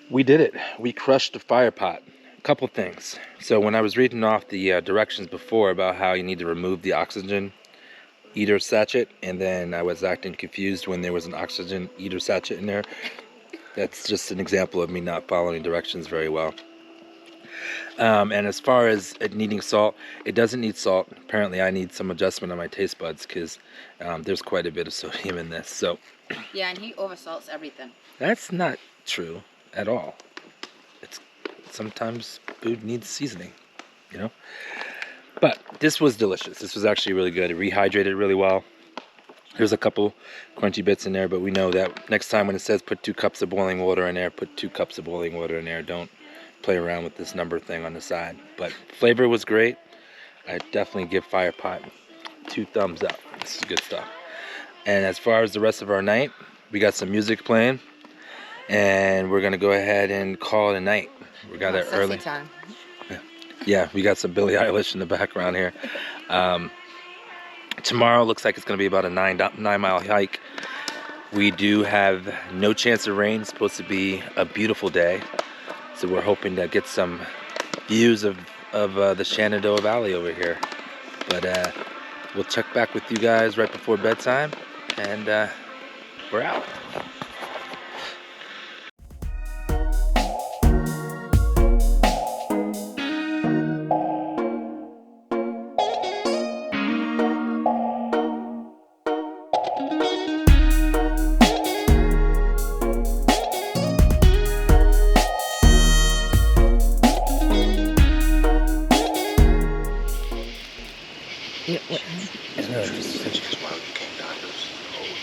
We did it. We crushed the fire pot. A couple things. So when I was reading off the directions before about how you need to remove the oxygen eater sachet, and then I was acting confused when there was an oxygen eater sachet in there. That's just an example of me not following directions very well. And as far as it needing salt, it doesn't need salt. Apparently I need some adjustment on my taste buds because there's quite a bit of sodium in this. So yeah, and he oversalts everything. that's not true at all. It's sometimes food needs seasoning, you know. But this was delicious. This was actually really good. It rehydrated really well. There's a couple crunchy bits in there, but we know that next time when it says put 2 cups of boiling water in there, put 2 cups of boiling water in there. Don't play around with this number thing on the side. But flavor was great. I definitely give Fire Pot 2 thumbs up. This is good stuff. And as far as the rest of our night, we got some music playing, and we're gonna go ahead and call it a night. We got it early. Time. Yeah, we got some Billie Eilish in the background here. Tomorrow looks like it's going to be about a 9-mile hike. We do have no chance of rain. It's supposed to be a beautiful day. So we're hoping to get some views of the Shenandoah Valley over here. But we'll check back with you guys right before bedtime. And we're out.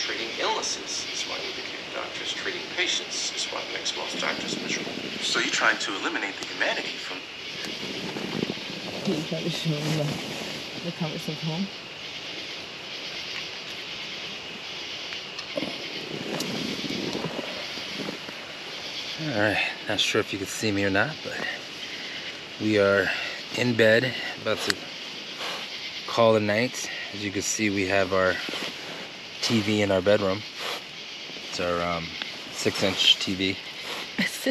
Treating illnesses is why we became doctors. Treating patients is what makes most doctors miserable. So you're trying to eliminate the humanity from... Can you try to show them the comforts of home? Alright, not sure if you can see me or not, but we are in bed, about to call it a night. As you can see, we have our TV in our bedroom. It's our 6-inch TV. So,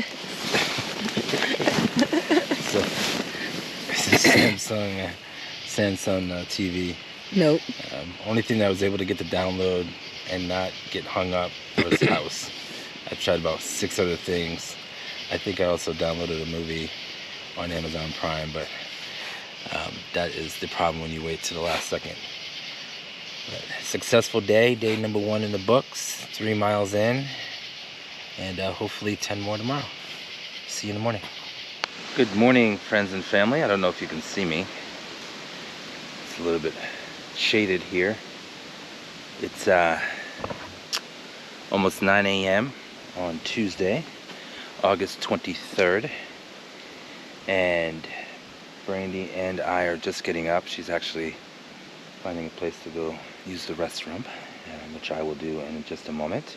it's a Samsung TV. Nope. Only thing that I was able to get to download and not get hung up was House. I tried about 6 other things. I think I also downloaded a movie on Amazon Prime, but that is the problem when you wait to the last second. But successful day number 1 in the books, 3 miles in, and hopefully 10 more tomorrow. See you in the morning. Good morning, friends and family. I don't know if you can see me. It's a little bit shaded here. It's almost 9 a.m. on Tuesday, August 23rd, and Brandee and I are just getting up. She's actually finding a place to go use the restroom, which I will do in just a moment.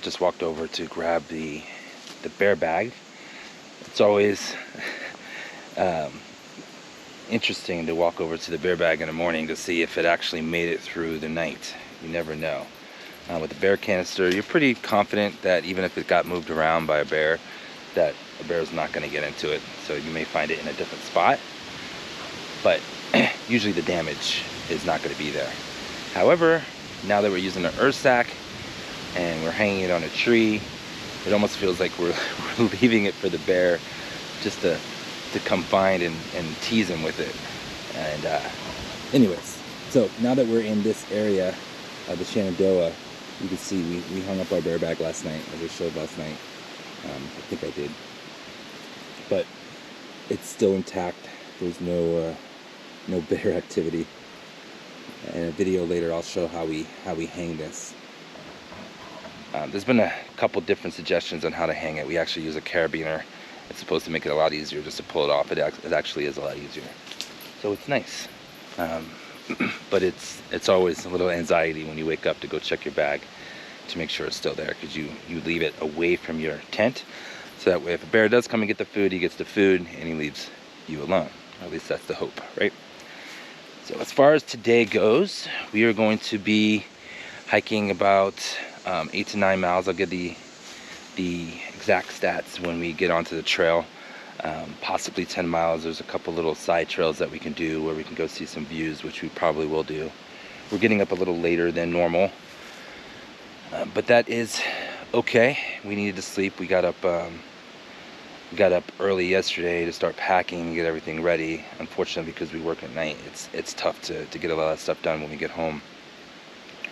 Just walked over to grab the bear bag. It's always interesting to walk over to the bear bag in the morning to see if it actually made it through the night. You never know. With the bear canister, you're pretty confident that even if it got moved around by a bear, that a bear is not going to get into it. So you may find it in a different spot, but usually the damage is not going to be there. However, now that we're using an earth sack and we're hanging it on a tree, it almost feels like we're leaving it for the bear just to come find and tease him with it. And anyways, so now that we're in this area of the Shenandoah, you can see we hung up our bear bag last night, as I showed last night. I think I did. But it's still intact. There's no bear activity. In a video later, I'll show how we hang this. There's been a couple different suggestions on how to hang it. We actually use a carabiner. It's supposed to make it a lot easier just to pull it off. It actually is a lot easier. So it's nice. But it's always a little anxiety when you wake up to go check your bag to make sure it's still there, because you leave it away from your tent, so that way if a bear does come and get the food, he gets the food and he leaves you alone. Or at least that's the hope, right? So as far as today goes, we are going to be hiking about 8 to 9 miles. I'll give the the exact stats when we get onto the trail. Possibly 10 miles. There's a couple little side trails that we can do where we can go see some views, which we probably will do. We're getting up a little later than normal, but that is okay. We needed to sleep. We got up early yesterday to start packing and get everything ready. Unfortunately, because we work at night, it's tough to get a lot of stuff done when we get home.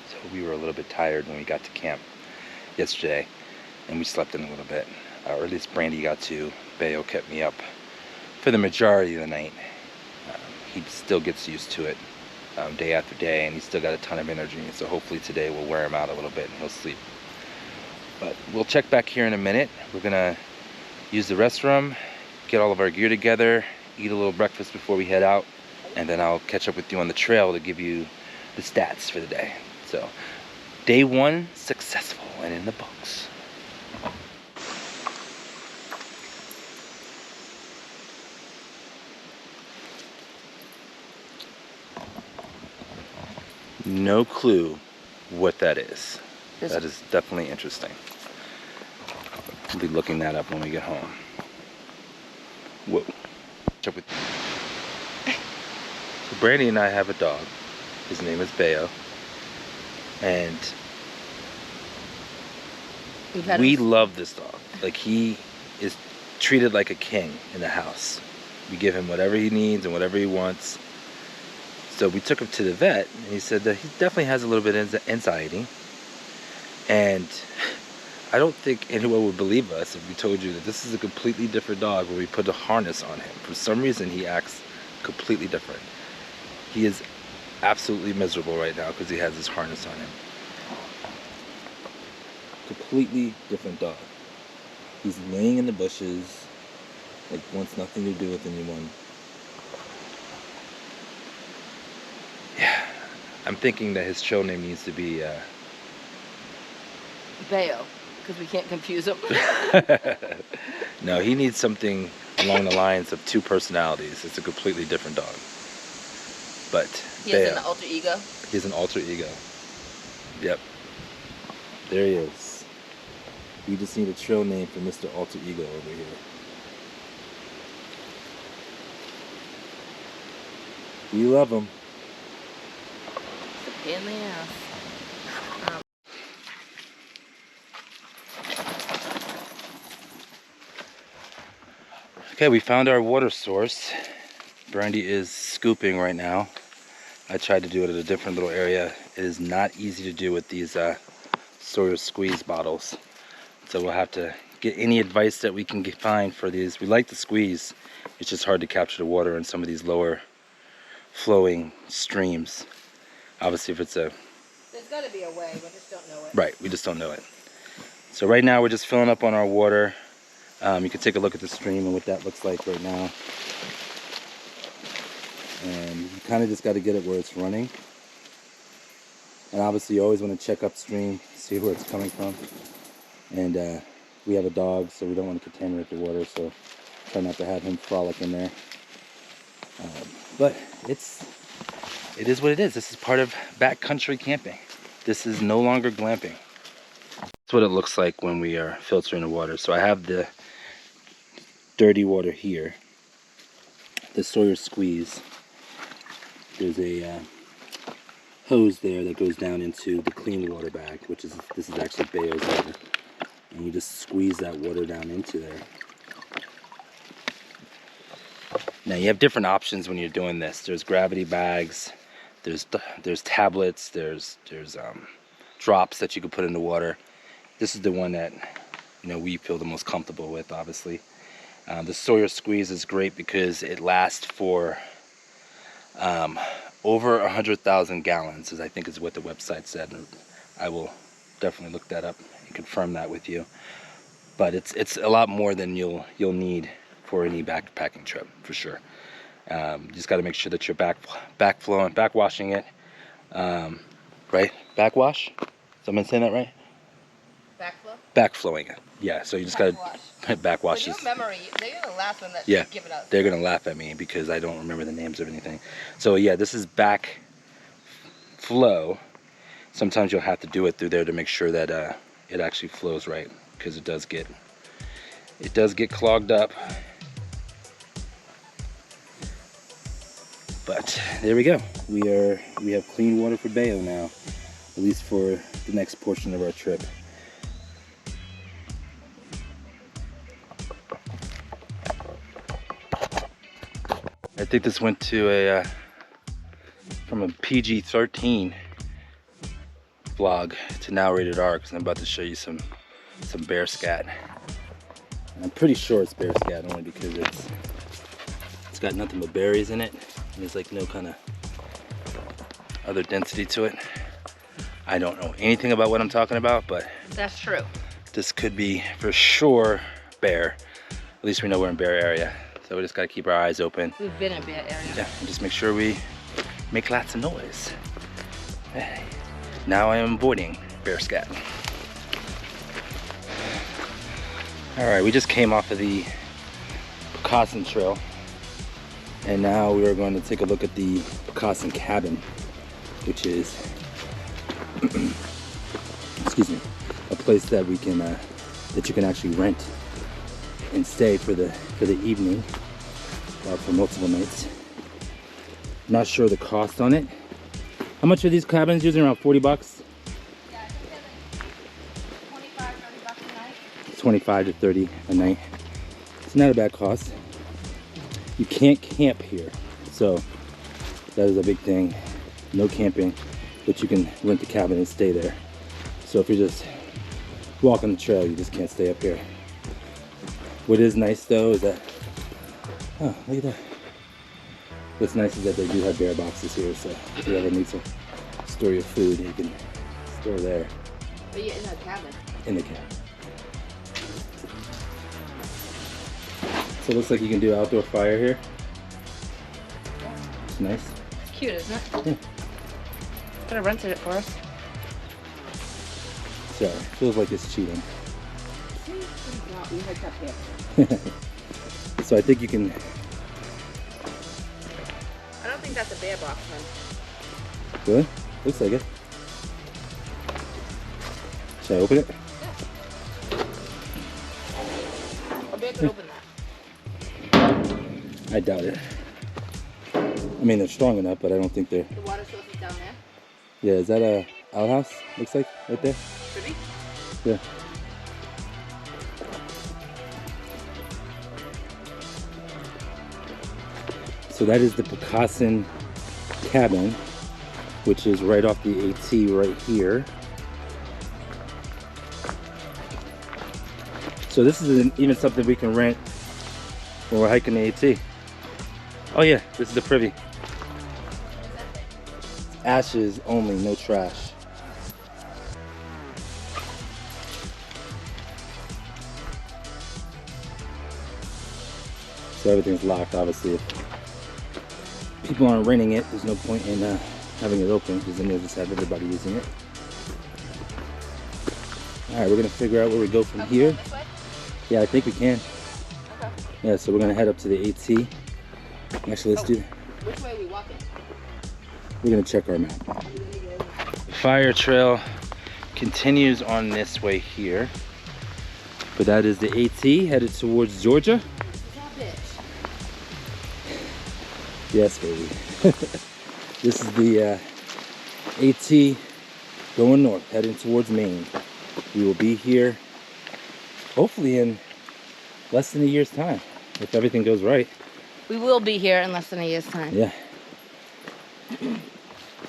So we were a little bit tired when we got to camp yesterday, and we slept in a little bit, or at least Brandee got to. Beo kept me up for the majority of the night. He still gets used to it day after day, and he's still got a ton of energy, so hopefully today we'll wear him out a little bit and he'll sleep. But we'll check back here in a minute. We're gonna use the restroom, get all of our gear together, eat a little breakfast before we head out, and then I'll catch up with you on the trail to give you the stats for the day. So day 1 successful and in the books. No clue what that is. That is definitely interesting. We'll be looking that up when we get home. Whoa. Check with. So Brandee and I have a dog. His name is Beo. And we love this dog. Like, he is treated like a king in the house. We give him whatever he needs and whatever he wants. So we took him to the vet, and he said that he definitely has a little bit of anxiety. And I don't think anyone would believe us if we told you that this is a completely different dog where we put a harness on him. For some reason, he acts completely different. He is absolutely miserable right now because he has this harness on him. Completely different dog. He's laying in the bushes, like wants nothing to do with anyone. Yeah, I'm thinking that his show name needs to be Beo, because we can't confuse him. No, he needs something along the lines of 2 personalities. It's a completely different dog. But He has an alter ego. He has an alter ego. Yep. There he is. We just need a trail name for Mr. Alter Ego over here. We love him. It's a pain in the ass. Okay, we found our water source. Brandee is scooping right now. I tried to do it at a different little area. It is not easy to do with these Sawyer squeeze bottles. So we'll have to get any advice that we can find for these. We like the squeeze. It's just hard to capture the water in some of these lower flowing streams. Obviously, if it's a... There's got to be a way, we just don't know it. Right, we just don't know it. So right now we're just filling up on our water. You can take a look at the stream and what that looks like right now. And you kind of just got to get it where it's running. And obviously you always want to check upstream, see where it's coming from. And we have a dog, so we don't want to contaminate the water, so try not to have him frolic in there. But it is what it is. This is part of backcountry camping. This is no longer glamping. That's what it looks like when we are filtering the water. So I have the dirty water here, the Sawyer squeeze. There's a hose there that goes down into the clean water bag, which is, this is actually Beo's water. And you just squeeze that water down into there. Now you have different options when you're doing this. There's gravity bags, there's tablets, there's drops that you can put in the water. This is the one that, you know, we feel the most comfortable with, obviously. The Sawyer squeeze is great because it lasts for over 100,000 gallons, as I think is what the website said. I will definitely look that up and confirm that with you. But it's a lot more than you'll need for any backpacking trip, for sure. You just got to make sure that you're backwashing it, right? Backwash? Someone saying that right? Backflow? Backflowing it. Yeah, so you just got to backwash this. Your memory, they're the last one that yeah, give it up. They're going to laugh at me because I don't remember the names of anything. So yeah, this is backflow. Sometimes you'll have to do it through there to make sure that it actually flows right. because it does get clogged up. But there we go. We have clean water for Beo now, at least for the next portion of our trip. I think this went to from a PG-13 vlog to now rated R, because I'm about to show you some bear scat. And I'm pretty sure it's bear scat only because it's got nothing but berries in it. And there's like no kind of other density to it. I don't know anything about what I'm talking about, but That's true. this could be for sure bear. At least we know we're in bear area. So we just gotta keep our eyes open. We've been in bear area. Yeah, and just make sure we make lots of noise. Now I am avoiding bear scat. All right, we just came off of the Appalachian Trail, and now we are going to take a look at the Appalachian Cabin, which is, excuse me, a place that we can that you can actually rent and stay for the evening, for multiple nights. Not sure the cost on it. How much are these cabins? Usually around 40 bucks? Yeah, I think they're like 25, 30 bucks a night. 25 to 30 a night. It's not a bad cost. You can't camp here, so that is a big thing. No camping, but you can rent the cabin and stay there. So if you're just walking the trail, you just can't stay up here. What is nice though is that, oh, look at that. What's nice is that they do have bear boxes here, so if you ever need to store your food, you can store there. But you're in the cabin. In the cabin. So it looks like you can do outdoor fire here. It's nice. It's cute, isn't it? Yeah. Could have rented it for us. So it feels like it's cheating. We heard up here. So I think you can. I don't think that's a bear box, man. Really? Looks like it. Should I open it? A bear could open that. I doubt it. I mean, they're strong enough, but I don't think they're. The water source is down there. Yeah, is that a outhouse? Looks like right there. Could be. Yeah. So that is the Appalachian Cabin, which is right off the AT right here. So this is even something we can rent when we're hiking the AT. Oh yeah, this is the privy. Ashes only, no trash. So everything's locked, obviously. If people aren't renting it, there's no point in having it open, because then you'll just have everybody using it. All right, we're gonna figure out where we go from here. This way? Yeah, I think we can. Okay. Yeah, so we're gonna head up to the AT. Actually, let's do. Which way are we walking? We're gonna check our map. The fire trail continues on this way here, but that is the AT headed towards Georgia. Yes, baby. This is the AT going north, heading towards Maine. We will be here hopefully in less than a year's time, if everything goes right. We will be here in less than a year's time. Yeah.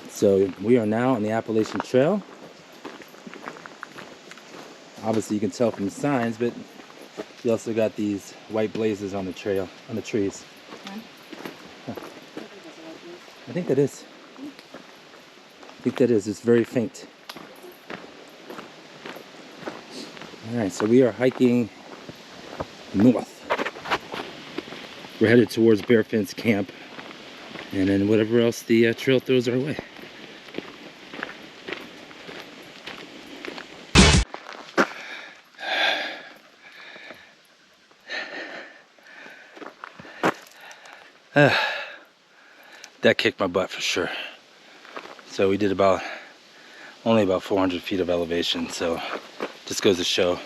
So we are now on the Appalachian Trail. Obviously you can tell from the signs, but you also got these white blazes on the trail, on the trees. Huh. I think that is. I think that is. It's very faint. All right, so we are hiking north. We're headed towards Bear Fence Camp, and then whatever else the trail throws our way. That kicked my butt for sure. So we did only about 400 feet of elevation, so just goes to show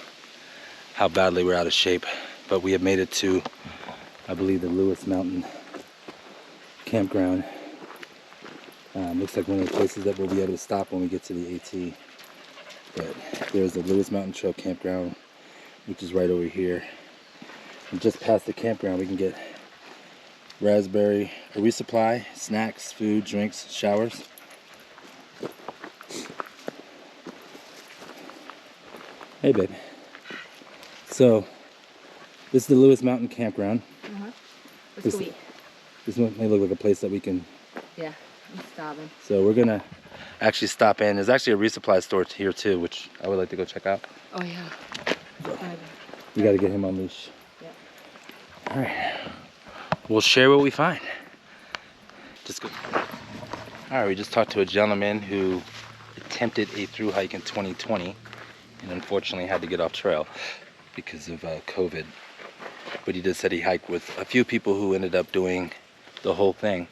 how badly we're out of shape. But we have made it to, I believe, the Lewis Mountain campground. Looks like one of the places that we'll be able to stop when we get to the AT. But there's the Lewis Mountain Trail campground, which is right over here. And just past the campground, we can get a resupply, snacks, food, drinks, showers. Hey, babe. So, this is the Lewis Mountain campground. Let's go eat. This may look like a place that we can... Yeah, I'm starving. So we're gonna actually stop in. There's actually a resupply store here too, which I would like to go check out. Oh yeah. We gotta get him on leash. Yeah. All right. We'll share what we find. Just go. All right, we just talked to a gentleman who attempted a through hike in 2020 and unfortunately had to get off trail because of COVID. But he just said he hiked with a few people who ended up doing the whole thing.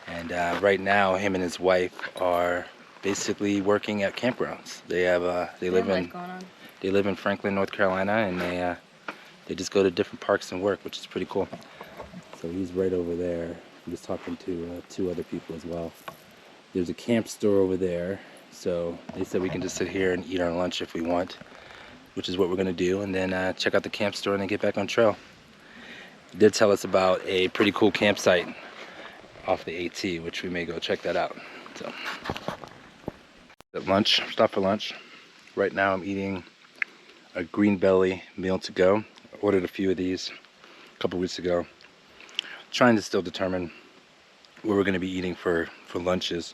And right now, him and his wife are basically working at campgrounds. They have they live in Franklin, North Carolina, and they just go to different parks and work, which is pretty cool. So he's right over there. I'm just talking to 2 other people as well. There's a camp store over there, so they said we can just sit here and eat our lunch if we want, which is what we're gonna do, and then check out the camp store and then get back on trail. They did tell us about a pretty cool campsite off the AT, which we may go check that out. So, at lunch, stop for lunch. Right now I'm eating a green belly meal to go. I ordered a few of these a couple weeks ago. Trying to still determine what we're gonna be eating for lunches.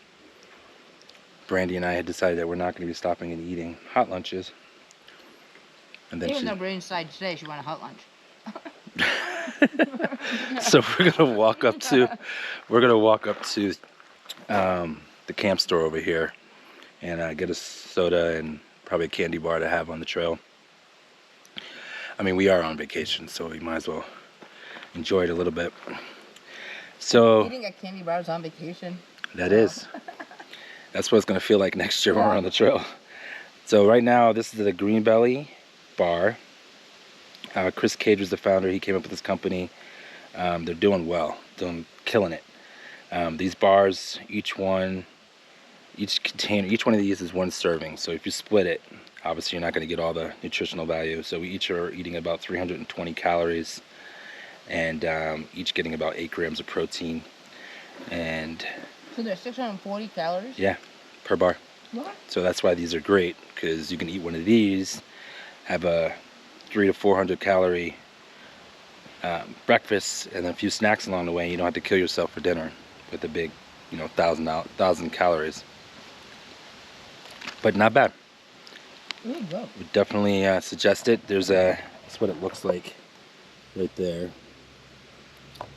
Brandee and I had decided that we're not gonna be stopping and eating hot lunches. And then even though Brandee decided today she wanted a hot lunch. So we're gonna walk up to the camp store over here and get a soda and probably a candy bar to have on the trail. I mean, we are on vacation, so we might as well enjoy it a little bit. So Eating at candy bars on vacation. That is. That's what it's gonna feel like next year when we're on the trail. So right now, this is the Green Belly bar. Chris Cage was the founder. He came up with this company. They're doing well, killing it. These bars, each one of these is 1 serving. So if you split it, obviously you're not going to get all the nutritional value. So we each are eating about 320 calories, and each getting about 8 grams of protein. And so there's 640 calories. Yeah, per bar. What? So that's why these are great, because you can eat one of these, have a 300 to 400 calorie breakfast, and then a few snacks along the way. You don't have to kill yourself for dinner with a big, 1,000 calories. But not bad. Ooh, go. Would definitely suggest it. That's what it looks like right there.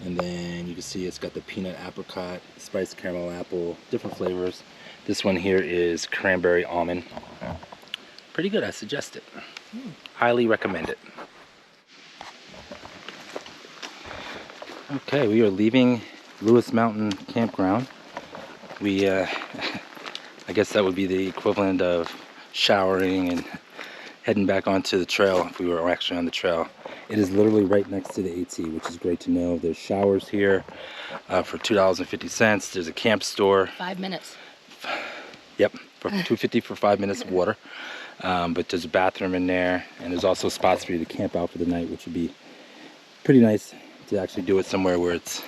And then you can see it's got the peanut apricot, spiced caramel apple, different flavors. This one here is cranberry almond. Pretty good, I suggest it. Highly recommend it. Okay, we are leaving Lewis Mountain Campground. We, I guess that would be the equivalent of showering and heading back onto the trail if we were actually on the trail. It is literally right next to the AT, which is great to know. There's showers here for $2.50. There's a camp store. 5 minutes. Yep, for $2.50 for 5 minutes of water. But there's a bathroom in there, and there's also spots for you to camp out for the night, which would be pretty nice to actually do it somewhere where it's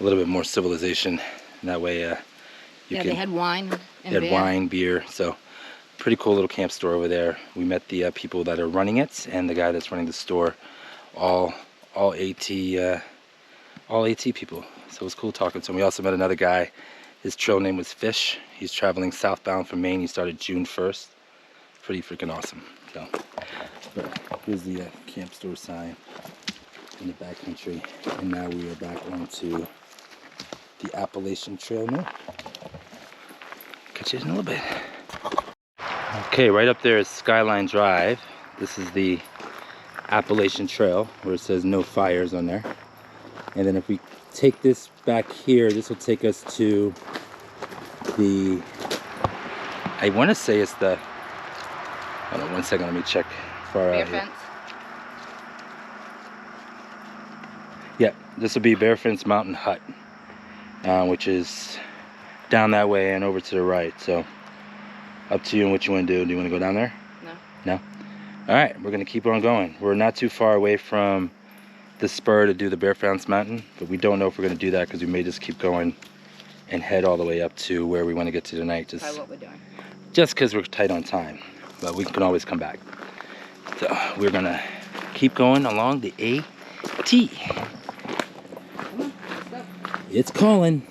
a little bit more civilization. And that way They had wine and they beer. had wine, beer, so pretty cool little camp store over there. We met the people that are running it and the guy that's running the store, all AT people. So it was cool talking to him. We also met another guy. His trail name was Fish. He's traveling southbound from Maine. He started June 1st. Pretty freaking awesome. So, but here's the camp store sign in the backcountry, and now we are back onto the Appalachian Trail north. Catch you in a little bit. Okay, right up there is Skyline Drive. This is the Appalachian Trail where it says no fires on there. And then if we take this back here, this will take us to the, I want to say it's the, hold on one second, let me check far Bear out here. fence. Yeah, this will be Bear Fence Mountain Hut, which is down that way and over to the right. So up to you and what you want to do. Do you want to go down there? No. No? All right, we're going to keep on going. We're not too far away from the spur to do the Bear Fence Mountain, but we don't know if we're going to do that because we may just keep going and head all the way up to where we want to get to tonight. Try what we're doing. Just because we're tight on time, but we can always come back. So we're going to keep going along the AT. Come on, let's go. It's calling.